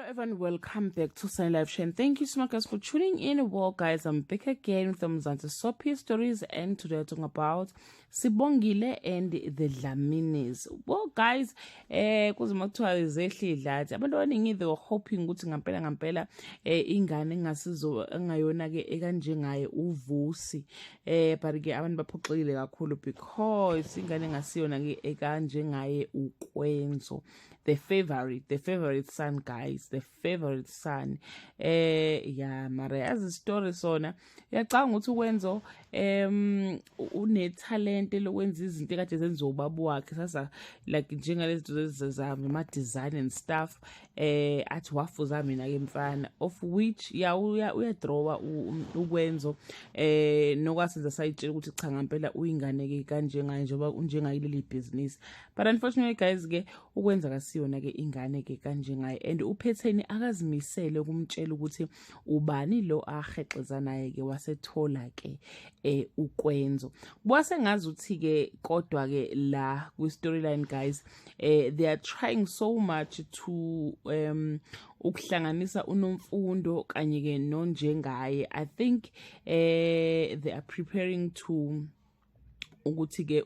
everyone, welcome back to Sunny Live Shine. Thank you so much guys for tuning in. Well guys, I'm back again with the Mzansi Sophie stories, and today I'm talking about Sibongile and the Dlaminis. Well guys, kuze makuthiwa izehli idlathi abantu abaningi they were hoping ukuthi ngampela ingane engasizo engayona ke ekanjengaye uVusi, but ke abantu baphoxekile kakhulu because ingane engasiyona ke ekanjengaye uKwenzo, the favorite son guys, the favorite son. Yeah, mara yazi story sona yacanga ukuthi uKwenzo une talent lokwenza izinto ekade zenziwa ubaba wakhe sasa, like njengalezi zami ama design and stuff. Athi wafuza mina ke mfana, of which uyadrawa uKwenzo nokwasenza sayitshela ukuthi cha ngempela uyingane ke kanjengayo njengoba unjengayileli business. But unfortunately guys ke ukwenza kasiyona ke ingane ke kanjengayo, and uPhetheni akazimisele ukumtshela ukuthi ubani lo ahexeza naye ke wasethola ke uKwenzo. Bwasengazi uthi ke kodwa ke la ku storyline guys, they are trying so much to ukuhlanganisa uNomfundo kanye ke nonjengaye. I think they are preparing to ukuthi ke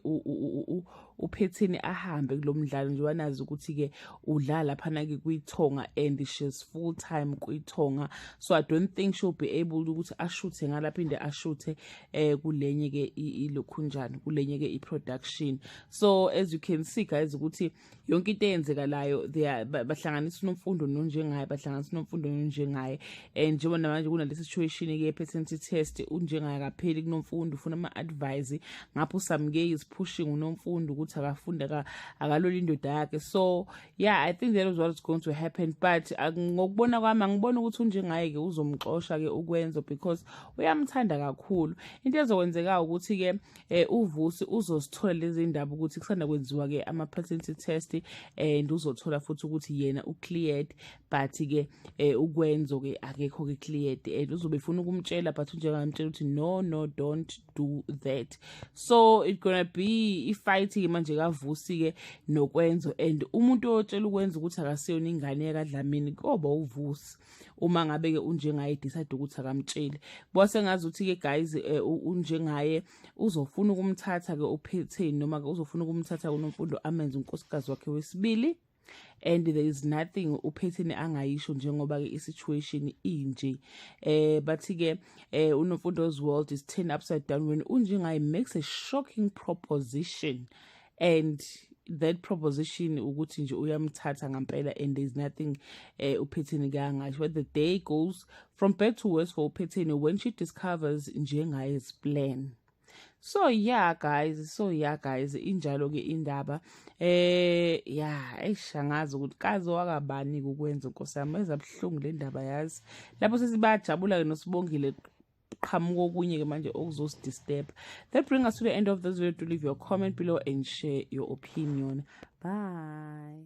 uPhetheni ahambe kulomdlalo nje wanazi ukuthi ke udlala phana ke kuyiThonga and she's full time kuyiThonga, so I don't think she'll be able ukuthi ashuthe ngalapha inde ashuthe kulenye ke ilokhunjani kulenye ke iproduction. So as you can see guys ukuthi yonke into eyenzekalayo bahlanganisa uNomfundo nonjengaye, bahlanganisa uNomfundo nonjengaye, and njengoba manje kunale situation ke paternity test unjengaye akapheli kuNomfundo ufuna ama advice ngapho Samke is pushing uNomfundo ukuthi akafunda akaloli indoda yakhe. So yeah, I think that is what is going to happen, but ngokubona kwami angibona ukuthi unjengaye ke uzomxosha ke uKwenzo because uyamthanda kakhulu. Into ezokwenzeka ukuthi ke uVusi uzosithola lezi indaba ukuthi kusanda kwenziwa ke ama paternity test and uzothola futhi ukuthi yena ucleared, but ke uKwenzo ke akekho ke cleared, and uzobe ufuna ukumtshela but unjengamtshela ukuthi no don't do that. So it's gonna be ifight manje kaVusi ke noKwenzo, and umuntu otshela uKwenzo ukuthi akasiyona ingane kaDlamini koba uVusi uma ngabe ke unjengaye decide ukuthi akamtsheli. Bwasengazi uthi ke guys unjengaye uzofuna ukumthatha ke uPhetheni noma ke uzofuna ukumthatha uNomfundo amenze unkosikazi wakhe wesibili, and there is nothing uPhetheni angayisho njengoba ke isituation inje. But ke uNomfundo's world is turned upside down when unjengaye makes a shocking proposition, and that proposition ukuthi nje uyamthatha ngampela, and there is nothing uPhetheni kangasho. But the day goes from bad to worse for uPhetheni when she discovers njengaye's plan. So yeah guys, injalo ke indaba. Yeah, ayishangaza ukuthi kazo wakabani ukwenza Nkosi yami, ezabhlungu le ndaba yazi. Lapho sesibajabula ke noSibongile qhamuko okunye ke manje okuzosdisturb. That brings us to the end of this video. To leave your comment below and share your opinion. Bye.